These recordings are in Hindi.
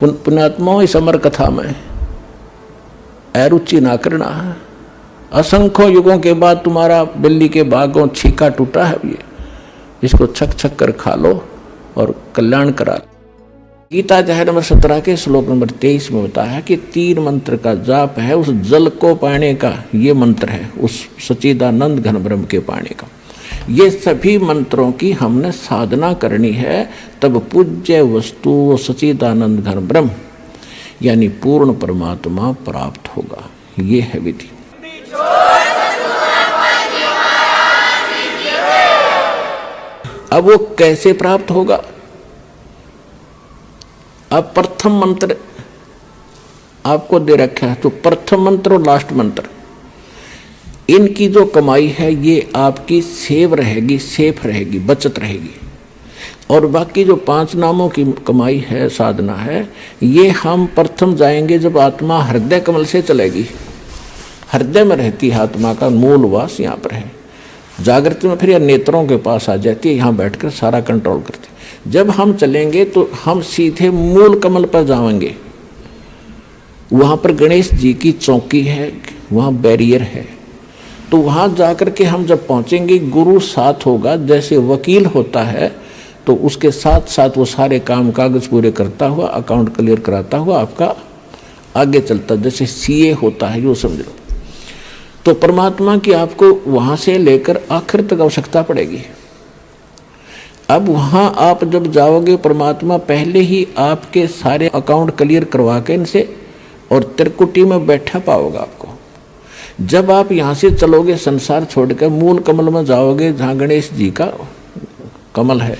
पुण्यात्माओं, इस अमर कथा में अरुचि ना करना है। असंख्यों युगों के बाद तुम्हारा बिल्ली के बागों छीका टूटा है, ये इसको छक छक कर खा लो और कल्याण करा। गीता अध्याय नंबर 17 के श्लोक नंबर 23 में बताया है कि 3 मंत्र का जाप है उस जल को पाने का। ये मंत्र है उस सच्चिदानंद घन ब्रह्म के पाने का। ये सभी मंत्रों की हमने साधना करनी है, तब पूज्य वस्तु सच्चिदानंद घन ब्रह्म यानी पूर्ण परमात्मा प्राप्त होगा। ये है विधि। अब वो कैसे प्राप्त होगा? अब प्रथम मंत्र आपको दे रखा है, तो प्रथम मंत्र और लास्ट मंत्र, इनकी जो कमाई है ये आपकी सेव रहेगी, सेफ रहेगी, बचत रहेगी। और बाकी जो 5 नामों की कमाई है, साधना है, ये हम प्रथम जाएंगे जब आत्मा हृदय कमल से चलेगी। हृदय में रहती है आत्मा का मूल वास, यहाँ पर है। जागृति में फिर यह नेत्रों के पास आ जाती है, यहाँ बैठकर सारा कंट्रोल करती है। जब हम चलेंगे तो हम सीधे मूल कमल पर जाएंगे। वहाँ पर गणेश जी की चौकी है, वहाँ बैरियर है। तो वहाँ जाकर के हम जब पहुँचेंगे, गुरु साथ होगा। जैसे वकील होता है तो उसके साथ साथ वो सारे काम कागज पूरे करता हुआ, अकाउंट क्लियर कराता हुआ आपका आगे चलता, जैसे सीए होता है, यो समझ लो। तो परमात्मा की आपको वहाँ से लेकर आखिर तक आवश्यकता पड़ेगी। अब वहाँ आप जब जाओगे, परमात्मा पहले ही आपके सारे अकाउंट क्लियर करवा के इनसे और त्रिकुटी में बैठा पाओगे आपको। जब आप यहाँ से चलोगे, संसार छोड़कर मूल कमल में जाओगे, जहाँ गणेश जी का कमल है,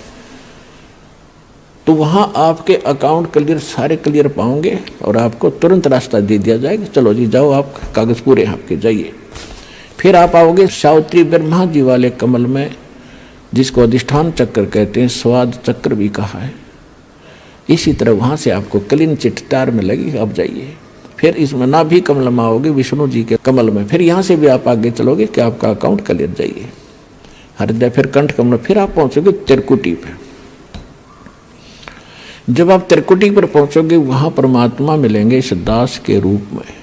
तो वहाँ आपके अकाउंट क्लियर, सारे क्लियर पाओगे और आपको तुरंत रास्ता दे दिया जाएगा। चलो जी जाओ, आप कागज पूरे आपके, जाइए। फिर आप आओगे सावित्री ब्रह्मा जी वाले कमल में, जिसको अधिष्ठान चक्र कहते हैं, स्वाद चक्र भी कहा है। इसी तरह वहाँ से आपको क्लीन चिट तार में लगी, आप जाइए। फिर इसमें नाभि कमल में आओगे, विष्णु जी के कमल में। फिर यहाँ से भी आप आगे चलोगे कि आपका अकाउंट क्लियर, जाइए हृदय। फिर कंठ कमल, फिर आप पहुँचोगे त्रिकुटी पर। जब आप त्रिकुटी पर पहुंचोगे, वहां परमात्मा मिलेंगे इस दास के रूप में।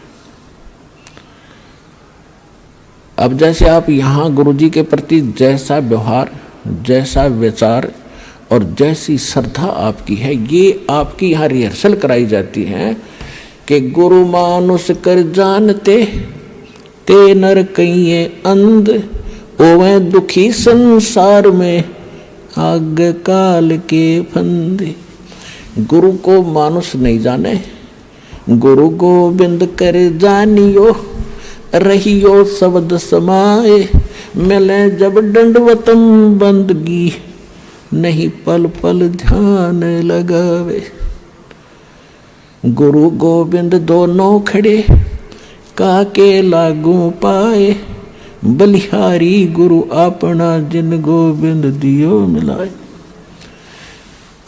अब जैसे आप यहाँ गुरु जी के प्रति जैसा व्यवहार, जैसा विचार और जैसी श्रद्धा आपकी है, ये आपकी यहाँ रिहर्सल कराई जाती है कि गुरु मानुष कर जानते ते नर कहिए अंध, ओवे दुखी संसार में आग काल के फंदे। गुरु को मानुष नहीं जाने, गुरु गोविंद कर जानियो, रहियो शब्द समाए, मिले जब दंडवतम बंदगी, नहीं पल पल ध्यान लगावे। गुरु गोविंद दोनों खड़े, काके लागू पाए, बलिहारी गुरु अपना जिन गोविंद दियो मिलाए।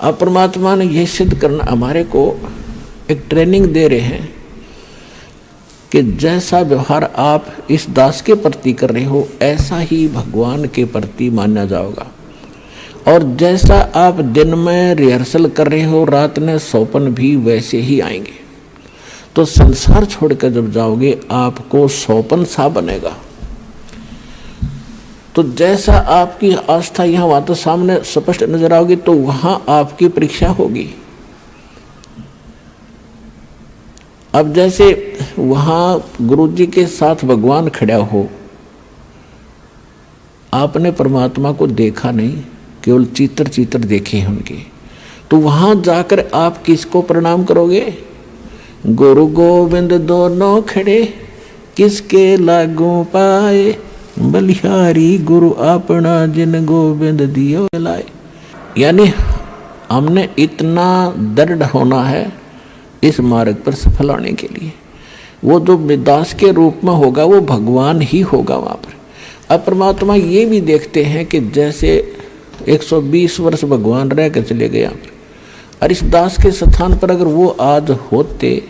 अब परमात्मा ने यह सिद्ध करना, हमारे को एक ट्रेनिंग दे रहे हैं कि जैसा व्यवहार आप इस दास के प्रति कर रहे हो, ऐसा ही भगवान के प्रति माना जाएगा। और जैसा आप दिन में रिहर्सल कर रहे हो, रात में सौपन भी वैसे ही आएंगे। तो संसार छोड़कर जब जाओगे, आपको सौपन सा बनेगा। तो जैसा आपकी आस्था यहाँ वहाँ तो सामने स्पष्ट नजर आओगी, तो वहाँ आपकी परीक्षा होगी। अब जैसे वहाँ गुरु जी के साथ भगवान खड़ा हो, आपने परमात्मा को देखा नहीं, केवल चित्र चित्र देखे हैं उनके, तो वहाँ जाकर आप किसको प्रणाम करोगे? गुरु गोविंद दोनों खड़े, किसके लागू पाए, बलिहारी गुरु अपना जिन गोविंद दियो लाए। यानी हमने इतना दृढ़ होना है इस मार्ग पर सफल होने के लिए। वो जो दास के रूप में होगा, वो भगवान ही होगा वहाँ पर। अब परमात्मा ये भी देखते हैं कि जैसे 120 वर्ष भगवान रह कर चले गए यहाँ पर, और इस दास के स्थान पर अगर वो आज होते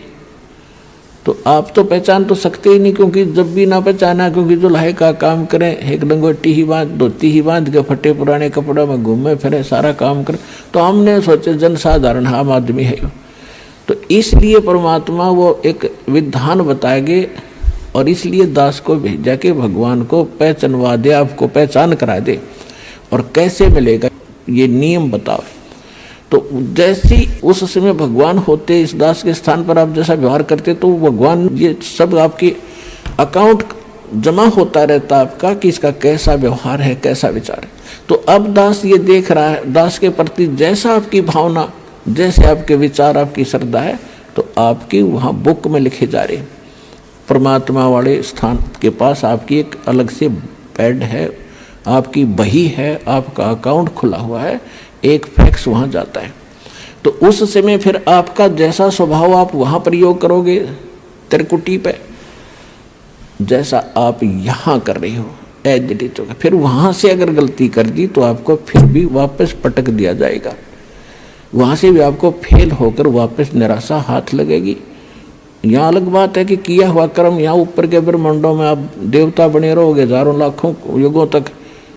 तो आप तो पहचान तो सकते ही नहीं, क्योंकि जब भी ना पहचाना, क्योंकि जो लाहे का काम करें, एक लंगोटी ही बांध, धोती ही बांध के फटे पुराने कपड़ों में घूमे फिरे, सारा काम करें, तो हमने सोचे जनसाधारण आम आदमी है। तो इसलिए परमात्मा वो एक विधान बताएंगे और इसलिए दास को भेजा कि भगवान को पहचानवा दे, आपको पहचान करा दे और कैसे मिलेगा ये नियम बताओ। तो जैसी उस समय भगवान होते इस दास के स्थान पर आप जैसा व्यवहार करते तो भगवान ये सब आपके अकाउंट जमा होता रहता आपका कि इसका कैसा व्यवहार है, कैसा विचार है। तो अब दास ये देख रहा है, दास के प्रति जैसा आपकी भावना, जैसे आपके विचार, आपकी श्रद्धा है, तो आपकी वहाँ बुक में लिखे जा रहे। परमात्मा वाले स्थान के पास आपकी एक अलग से पैड है, आपकी बही है, आपका अकाउंट खुला हुआ है, एक फैक्स वहाँ जाता है। तो उस समय फिर आपका जैसा स्वभाव आप वहाँ प्रयोग करोगे त्रिकुटी पे, जैसा आप यहाँ कर रही हो एज इट इज होगा। फिर वहाँ से अगर गलती कर दी तो आपको फिर भी वापस पटक दिया जाएगा, वहाँ से भी आपको फेल होकर वापस निराशा हाथ लगेगी। यहाँ अलग बात है कि किया हुआ कर्म यहाँ ऊपर के ब्रह्मांडों में आप देवता बने रहोगे हजारों लाखों युगों तक,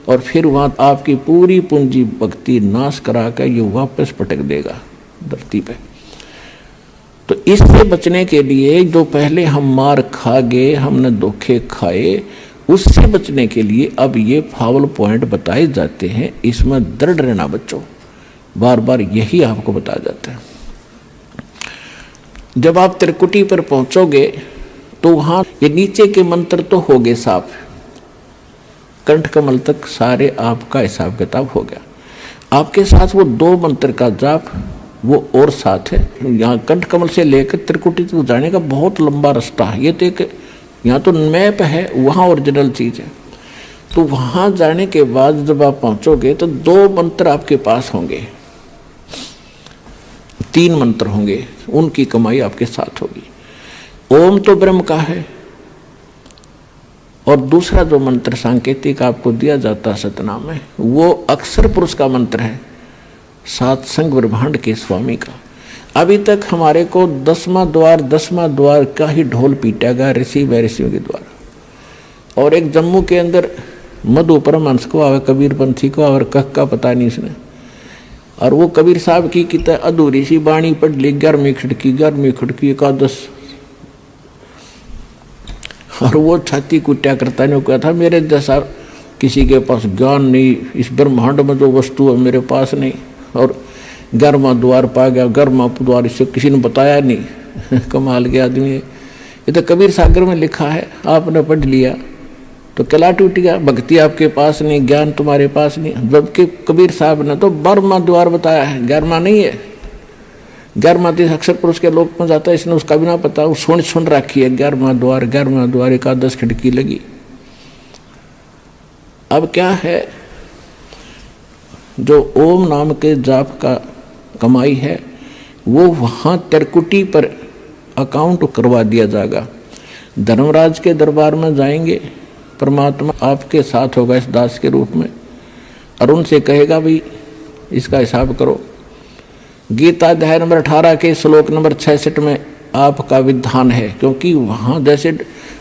और फिर वहाँ आपकी पूरी पूंजी भक्ति नाश करा कर ये वापस पटक देगा धरती पे। तो इससे बचने के लिए जो पहले हम मार खा गए, हमने धोखे खाए, उससे बचने के लिए अब ये फावल पॉइंट बताए जाते हैं। इसमें दृढ़ रहना बच्चों, बार बार यही आपको बताया जाता है। जब आप त्रिकुटी पर पहुंचोगे तो वहाँ ये नीचे के मंत्र तो हो गए साफ, कंठ कमल तक सारे आपका हिसाब किताब हो गया। आपके साथ वो 2 मंत्र का जाप वो और साथ है। यहाँ कंठ कमल से लेकर त्रिकुटी तक जाने का बहुत लंबा रास्ता है। ये तो एक यहाँ तो मैप है, वहाँ ओरिजिनल चीज़ है। तो वहाँ जाने के बाद जब आप पहुँचोगे तो 2 मंत्र आपके पास होंगे, 3 मंत्र होंगे, उनकी कमाई आपके साथ होगी। ओम तो ब्रह्म का है, और दूसरा जो मंत्र सांकेतिक आपको दिया जाता है सतनाम में, वो अक्षर पुरुष का मंत्र है, सातसंग ब्रह्मांड के स्वामी का। अभी तक हमारे को 10वां द्वार का ही ढोल पीटा गया ऋषि व ऋषियों के द्वारा। और एक जम्मू के अंदर मधु परमहंस को आवे, कबीर पंथी को और कह का पता नहीं इसने, और वो कबीर साहब की किताब अधूरी सी बाणी पढ़ ली, 11वीं खिड़की एकादश, और वो छाती कुट्या करता ने कहा था मेरे जैसा किसी के पास ज्ञान नहीं, इस ब्रह्मांड में जो वस्तु है मेरे पास नहीं, और 11वां द्वार पा गया, 11वां द्वार इसे किसी ने बताया नहीं। कमाल के आदमी है। ये तो कबीर सागर में लिखा है, आपने पढ़ लिया तो कला टूट गया। भक्ति आपके पास नहीं, ज्ञान तुम्हारे पास नहीं, जबकि कबीर साहब ने तो 12वां द्वार बताया है, 11वां नहीं है। 11वां देश अक्षर पुरुष के लोक में जाता है, इसने उसका भी ना पता, वो सुन रखी है 11वां द्वार एकादश खिड़की लगी। अब क्या है, जो ओम नाम के जाप का कमाई है वो वहाँ त्रिकुटी पर अकाउंट करवा दिया जाएगा। धर्मराज के दरबार में जाएंगे, परमात्मा आपके साथ होगा इस दास के रूप में, और उनसे कहेगा भाई इसका हिसाब करो। गीता अध्याय नंबर 18 के श्लोक नंबर 66 में आपका विधान है, क्योंकि वहाँ जैसे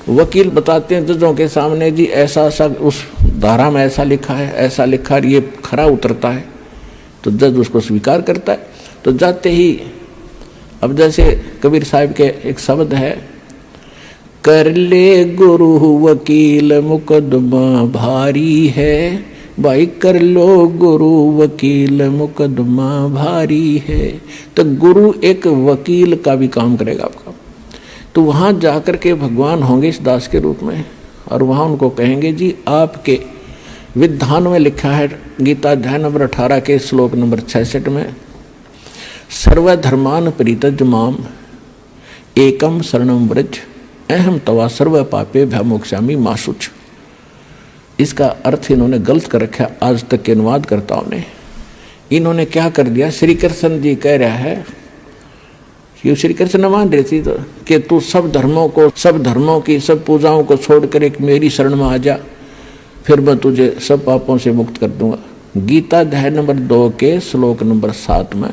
वकील बताते हैं जजों के सामने जी ऐसा सा उस धारा में ऐसा लिखा है, ऐसा लिखा है, ये खरा उतरता है, तो जज उसको स्वीकार करता है। तो जाते ही अब जैसे कबीर साहब के एक शब्द है, कर ले गुरु वकील मुकदमा भारी है, भाई कर लो गुरु वकील मुकदमा भारी है। तो गुरु एक वकील का भी काम करेगा आपका। तो वहाँ जाकर के भगवान होंगे इस दास के रूप में, और वहाँ उनको कहेंगे जी आपके विधान में लिखा है गीता अध्याय नंबर 18 के श्लोक नंबर 66 में, सर्वधर्मान परित्यज्य माम एकम शरणम व्रज अहम तवा सर्व पापे भयमोक्षामि मा शुच। इसका अर्थ इन्होंने गलत कर रखा आज तक के अनुवादकर्ताओं ने। इन्होंने क्या कर दिया, श्री कृष्ण जी कह रहा है कि श्री कृष्ण मान रही थी तो कि तू सब धर्मों की सब पूजाओं को छोड़कर एक मेरी शरण में आ जा, फिर मैं तुझे सब पापों से मुक्त कर दूंगा। गीता अध्याय नंबर 2 के श्लोक नंबर 7 में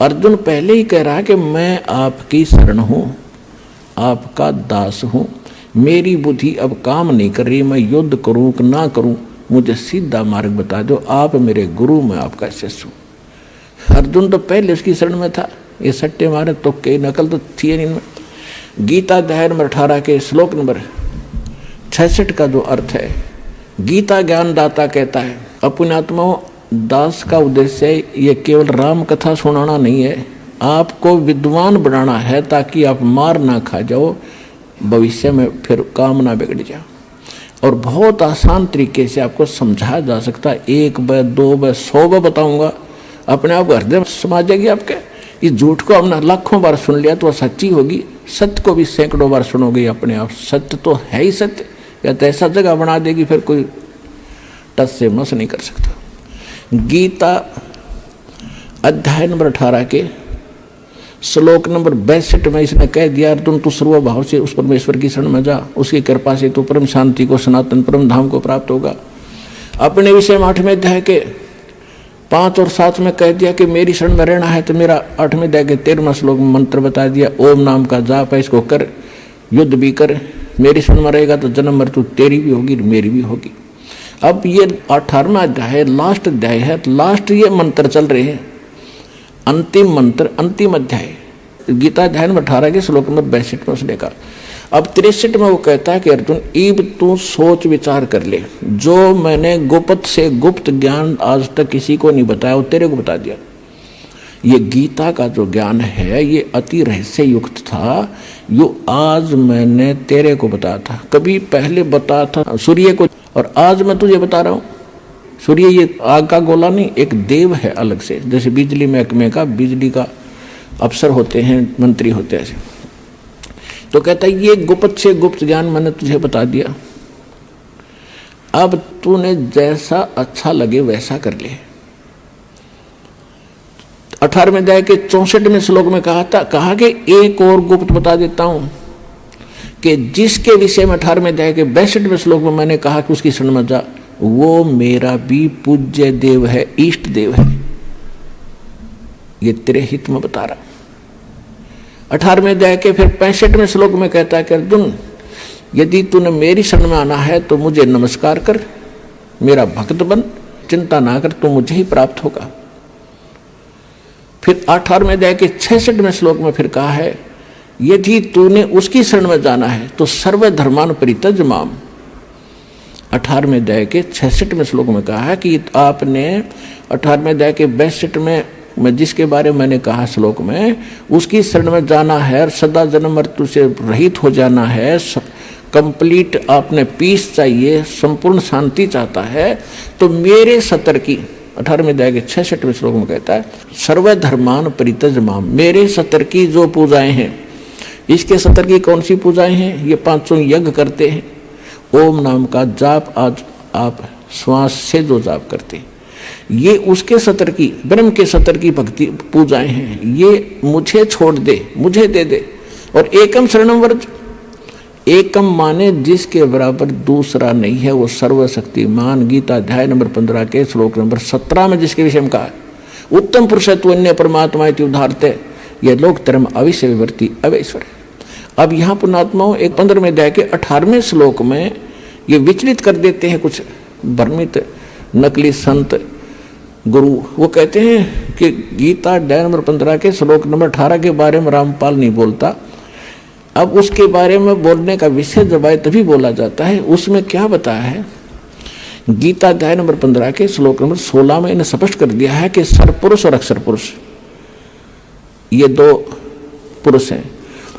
अर्जुन पहले ही कह रहा है कि मैं आपकी शरण हूँ, आपका दास हूँ, मेरी बुद्धि अब काम नहीं कर रही, मैं युद्ध करूँ कि ना करूँ, मुझे सीधा मार्ग बता दो, आप मेरे गुरु, मैं आपका शिष्य हूँ। अर्जुन तो पहले उसकी शरण में था, ये सट्टे मारे तो कई नकल तो थी नहीं इनमें। गीता अध्याय नंबर 18 के श्लोक नंबर 66 का जो अर्थ है, गीता ज्ञान दाता कहता है, अपने आत्माओं दास का उद्देश्य ये केवल राम कथा सुनाना नहीं है, आपको विद्वान बनाना है ताकि आप मार ना खा जाओ, भविष्य में फिर काम ना बिगड़ जाए। और बहुत आसान तरीके से आपको समझाया जा सकता है, 1 बार 2 बार 100 बार बताऊंगा, अपने आप हृदय में समा जाएगी आपके। इस झूठ को हमने लाखों बार सुन लिया तो सच्ची होगी, सत्य को भी सैकड़ों बार सुनोगे अपने आप, सत्य तो है ही सत्य, या तो ऐसा जगह बना देगी फिर कोई टस से मस नहीं कर सकता। गीता अध्याय नंबर 18 के श्लोक नंबर 62 में इसने कह दिया, अर्जुन तू सर्वभाव से उस परमेश्वर की शरण में जा, उसकी कृपा से तू परम शांति को, सनातन परम धाम को प्राप्त होगा। अपने विषय में 8वें अध्याय के 5 और 7 में कह दिया कि मेरी शरण में रहना है तो मेरा 8वें अध्याय के 13वां श्लोक में मंत्र बता दिया, ओम नाम का जाप है, इसको कर, युद्ध भी कर, मेरी शरण में रहेगा तो जन्म मृत्यु तेरी भी होगी मेरी भी होगी। अब ये 18वां अध्याय है, लास्ट अध्याय है, लास्ट ये मंत्र चल रहे हैं, अंतिम मंत्र, अंतिम अध्याय गीता अध्याय नंबर 18 के श्लोक नंबर 62 में उसने कहा। अब 63 में वो कहता है कि अर्जुन इब तू सोच विचार कर ले, जो मैंने गुप्त से गुप्त ज्ञान आज तक किसी को नहीं बताया वो तेरे को बता दिया। ये गीता का जो ज्ञान है ये अति रहस्य युक्त था, यो आज मैंने तेरे को बताया था, कभी पहले बताया था सूर्य को, और आज मैं तुझे बता रहा हूँ। सूर्य ये आग का गोला नहीं, एक देव है अलग से, जैसे बिजली महकमे का बिजली का अफसर होते हैं, मंत्री होते हैं ऐसे। तो कहता है ये गुप्त से गुप्त ज्ञान मैंने तुझे बता दिया, अब तूने जैसा अच्छा लगे वैसा कर ले। 18वें अध्याय के 64वें श्लोक में कहा कि एक और गुप्त बता देता हूं कि जिसके विषय में 18वें अध्याय के 62वें श्लोक में मैंने कहा कि उसकी शरण में जा, वो मेरा भी पूज्य देव है, इष्ट देव है। ये तेरे हित में बता रहा। 18वें अध्याय के फिर 65वें श्लोक में कहता है कि अर्जुन यदि तूने मेरी शरण में आना है तो मुझे नमस्कार कर, मेरा भक्त बन, चिंता ना कर, तो मुझे ही प्राप्त होगा। फिर 18वें अध्याय के 66वें श्लोक में फिर कहा है यदि तूने उसकी शरण में जाना है तो सर्व धर्मान परित्यज माम। 18वें अध्याय के 66वें श्लोक में कहा है कि आपने 18वें अध्याय के 62वें में जिसके बारे में मैंने कहा श्लोक में, उसकी शरण में जाना है, सदा जन्म मृत्यु से रहित हो जाना है, कंप्लीट आपने पीस चाहिए, संपूर्ण शांति चाहता है, तो मेरे सतर की 18वें अध्याय के 66वें श्लोक में कहता है सर्व धर्मान परित्यज माम, मेरे सतर की जो पूजाएं हैं, इसके सतर की कौन सी पूजाएं हैं, ये 500 यज्ञ करते हैं, ओम नाम का जाप आज आप श्वास से जो जाप करते हैं, ये उसके सतर की, ब्रह्म के सतर की भक्ति पूजाएं हैं, ये मुझे छोड़ दे, मुझे दे दे। और एकम शरणम व्रज, एकम माने जिसके बराबर दूसरा नहीं है, वो सर्वशक्तिमान। गीता अध्याय नंबर 15 के श्लोक नंबर 17 में जिसके विषय में कहा है, उत्तम पुरुषत्व अन्य परमात्मा इति उदाहरते, यह लोक धर्म अविश्य विवर्ती अवैश्वर। अब यहाँ पुण्यात्माओं एक 15वें अध्याय के 18वें श्लोक में ये विचलित कर देते हैं कुछ भ्रमित नकली संत गुरु। वो कहते हैं कि गीता अध्याय नंबर 15 के श्लोक नंबर 18 के बारे में रामपाल नहीं बोलता, अब उसके बारे में बोलने का विषय जब आए तभी बोला जाता है। उसमें क्या बताया है, गीता अध्याय नंबर 15 के श्लोक नंबर 16 में इन्हें स्पष्ट कर दिया है कि सरपुरुष और अक्षर पुरुष ये दो पुरुष हैं,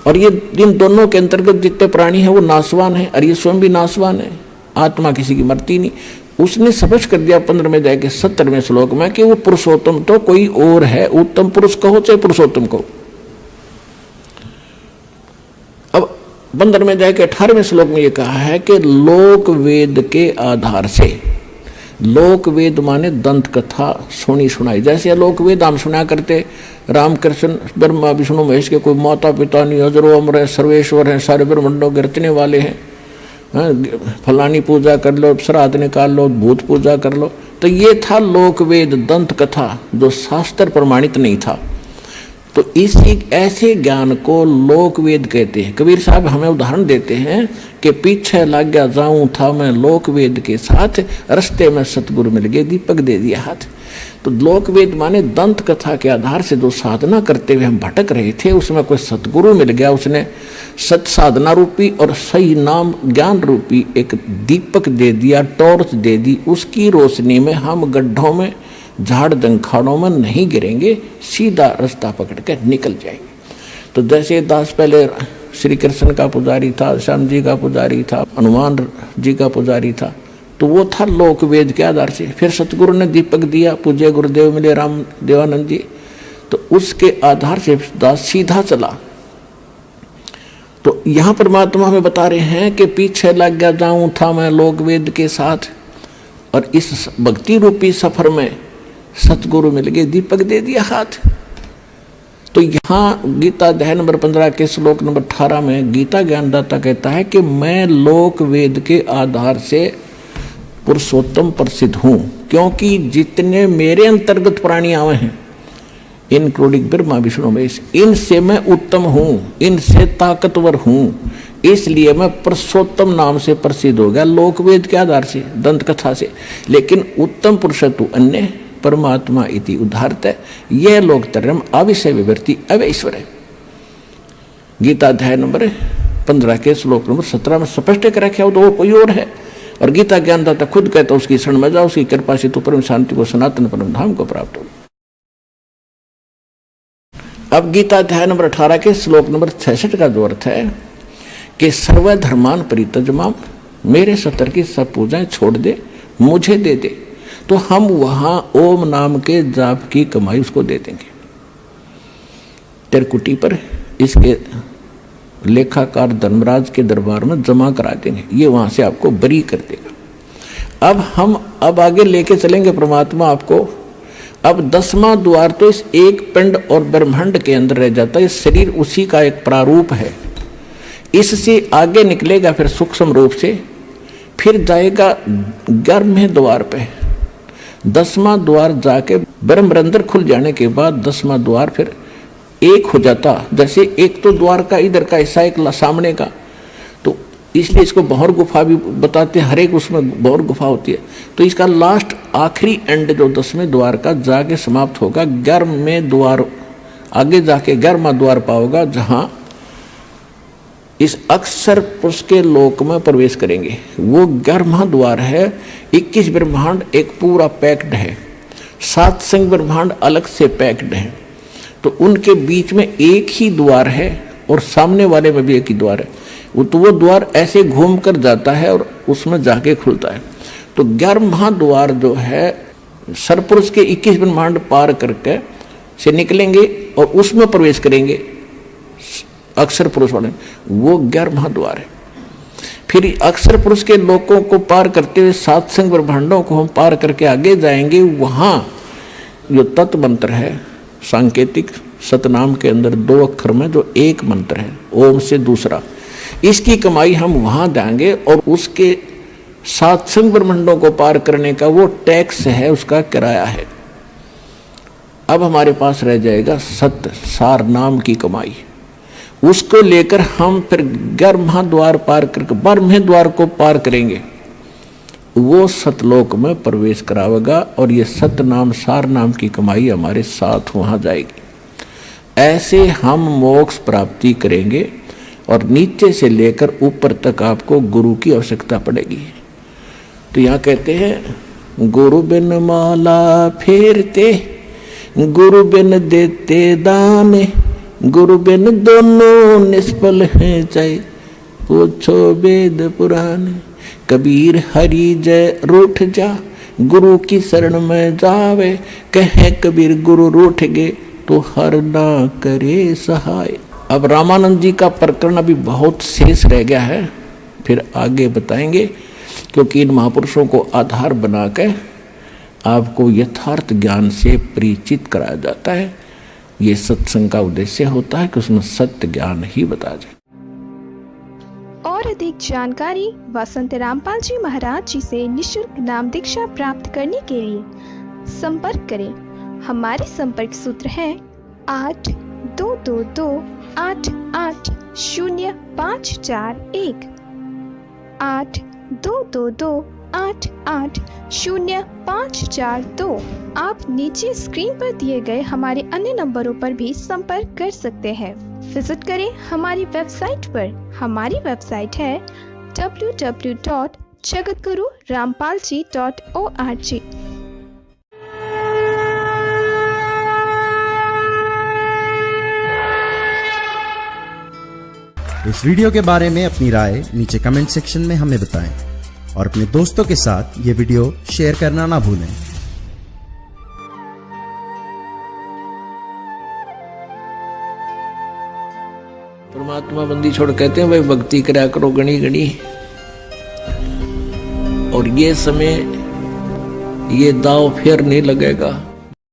और ये इन दोनों के अंतर्गत जितने प्राणी हैं वो नाशवान हैं, और ये स्वयं भी नाशवान है, आत्मा किसी की मरती नहीं। उसने स्पष्ट कर दिया 15वें अध्याय के 70वें श्लोक में कि वो पुरुषोत्तम तो कोई और है, उत्तम पुरुष कहो चाहे पुरुषोत्तम कहो। अब 15वें अध्याय के 18वें श्लोक में ये कहा है कि लोक वेद के आधार से, लोक वेद माने दंत कथा सुनी सुनाई, जैसे लोक वेद हम सुना करते, राम कृष्ण ब्रह्मा विष्णु महेश के कोई माता पिता नहीं, अजरो अमर है, सर्वेश्वर हैं, सारे ब्रह्मांडों के रचने वाले हैं, फलानी पूजा कर लो, श्राद्ध निकाल लो, भूत पूजा कर लो। तो ये था लोक वेद दंत कथा जो शास्त्र प्रमाणित नहीं था। तो इसी ऐसे ज्ञान को लोक वेद कहते हैं। कबीर साहब हमें उदाहरण देते हैं कि पीछे लग गया जाऊं था मैं लोक वेद के साथ, रस्ते में सतगुरु मिल गए, दीपक दे दिया हाथ। तो लोक वेद माने दंत कथा के आधार से जो साधना करते हुए हम भटक रहे थे, उसमें कोई सतगुरु मिल गया, उसने सत साधना रूपी और सही नाम ज्ञान रूपी एक दीपक दे दिया, टॉर्च दे दी। उसकी रोशनी में हम गड्ढों में, झाड़ जंखाड़ों में नहीं गिरेंगे, सीधा रास्ता पकड़ के निकल जाएंगे। तो जैसे दास पहले श्री कृष्ण का पुजारी था, श्याम जी का पुजारी था, हनुमान जी का पुजारी था, तो वो था लोक वेद के आधार से। फिर सतगुरु ने दीपक दिया, पूज्य गुरुदेव मिले राम देवानंद जी, तो उसके आधार से दास सीधा चला। तो यहाँ परमात्मा हमें बता रहे हैं कि पीछे लग गया जाऊं था मैं लोक वेद के साथ, और इस भक्ति रूपी सफर में सतगुरु मिल गए, दीपक दे दिया हाथ। तो यहाँ गीता अध्याय नंबर 15 के श्लोक नंबर 18 में गीता ज्ञानदाता कहता है कि मैं लोक वेद के आधार से पुरुषोत्तम प्रसिद्ध हूँ, क्योंकि जितने मेरे अंतर्गत प्राणी आवे हैं, इंक्लूडिंग ब्रह्मा विष्णु महेश, इनसे मैं उत्तम हूँ, इनसे ताकतवर हूँ, इसलिए मैं पुरुषोत्तम नाम से प्रसिद्ध हो गया लोक वेद के आधार से, दंत कथा से। लेकिन उत्तम पुरुषत्व अन्य परमात्मा इति उदाहरत है, यह लोकतरम अविषय विवृत्ति अवैश्वर है। गीता अध्याय नंबर 15 के श्लोक नंबर 17 में स्पष्ट कर रखा हो, तो वो कोई और है। और गीता ज्ञानदाता खुद कहता है उसकी शरण में जाओ, उसकी कृपा से तो परम शांति को, सनातन परम धाम को प्राप्त हो। अब गीता अध्याय नंबर 18 के श्लोक नंबर 66 का जो अर्थ है कि सर्वधर्मान परित्यज्य, मेरे सतर की सब पूजाएं छोड़ दे, मुझे दे दे, तो हम वहां ओम नाम के जाप की कमाई उसको दे देंगे। त्रिकुटी पर इसके लेखाकार धर्मराज के दरबार में जमा करा देंगे, ये वहां से आपको बरी कर देगा। अब आगे लेके चलेंगे परमात्मा आपको। अब 10वां द्वार तो इस एक पिंड और ब्रह्मांड के अंदर रह जाता है, शरीर उसी का एक प्रारूप है। इससे आगे निकलेगा फिर सूक्ष्म रूप से, फिर जाएगा 11वें द्वार पे। 10वां द्वार जाके ब्रह्मरंध्र खुल जाने के बाद 10वां द्वार फिर एक हो जाता। जैसे एक तो द्वार का इधर का हिस्सा, एक सामने का, तो इसलिए इसको भौर गुफा भी बताते हैं, हर एक उसमें भौर गुफा होती है। तो इसका लास्ट आखिरी एंड जो 10वें द्वार का जाके समाप्त होगा 11वें द्वार, आगे जाके 11वां द्वार पाओगा, जहां इस अक्षर पुरुष के लोक में प्रवेश करेंगे। वो 11वां द्वार है। 21 ब्रह्मांड एक पूरा पैक्ड है, 7 संग ब्रह्मांड अलग से पैक्ड है, तो उनके बीच में एक ही द्वार है और सामने वाले में भी एक ही द्वार है। तो वो द्वार ऐसे घूम कर जाता है और उसमें जाके खुलता है। तो 11वां द्वार जो है सरपुरुष के 21 ब्रह्मांड पार करके से निकलेंगे और उसमें प्रवेश करेंगे अक्षर पुरुष वाले, वो 11वां द्वार है। फिर अक्षर पुरुष के लोकों को पार करते हुए 7 संग ब्रह्मांडों को हम पार करके आगे जाएंगे। वहां जो तत्व मंत्र है सांकेतिक सतनाम के अंदर 2 अक्षर में जो एक मंत्र है ओम से दूसरा, इसकी कमाई हम वहां देंगे और उसके 7 संग ब्रह्मांडों को पार करने का वो टैक्स है, उसका किराया है। अब हमारे पास रह जाएगा सत्य सार नाम की कमाई, उसको लेकर हम फिर 11वां द्वार पार करके 12वें द्वार को पार करेंगे, वो सतलोक में प्रवेश करावेगा और ये सत्य नाम सार नाम की कमाई हमारे साथ वहां जाएगी। ऐसे हम मोक्ष प्राप्ति करेंगे और नीचे से लेकर ऊपर तक आपको गुरु की आवश्यकता पड़ेगी। तो यहाँ कहते हैं गुरु बिन माला फेरते, गुरु बिन देते दाने, गुरु बिन दोनों निष्फल हैं चाहे पूछो वेद पुराण। कबीर हरि जय रूठ जा, गुरु की शरण में जावे, कहे कबीर गुरु रूठ गए तो हर ना करे सहाय। अब रामानंद जी का प्रकरण अभी बहुत शेष रह गया है, फिर आगे बताएंगे, क्योंकि इन महापुरुषों को आधार बनाकर आपको यथार्थ ज्ञान से परिचित कराया जाता है। ये सत्संग का उद्देश्य होता है कि उसमें सत्य ज्ञान ही बताया जाए। और अधिक जानकारी व संत रामपाल जी महाराज जी से निःशुल्क नाम दीक्षा प्राप्त करने के लिए संपर्क करें। हमारे संपर्क सूत्र है 8222880541, 8222880541। 98805442। आप नीचे स्क्रीन पर दिए गए हमारे अन्य नंबरों पर भी संपर्क कर सकते हैं। विजिट करें हमारी वेबसाइट पर। हमारी वेबसाइट है www.jagatgururampalji.org। इस वीडियो के बारे में अपनी राय नीचे कमेंट सेक्शन में हमें बताएं और अपने दोस्तों के साथ ये वीडियो शेयर करना ना भूलें। परमात्मा बंदी छोड़ कहते हैं भाई भक्ति करा करो गणी गणी। और ये समय ये दाव फिर नहीं लगेगा।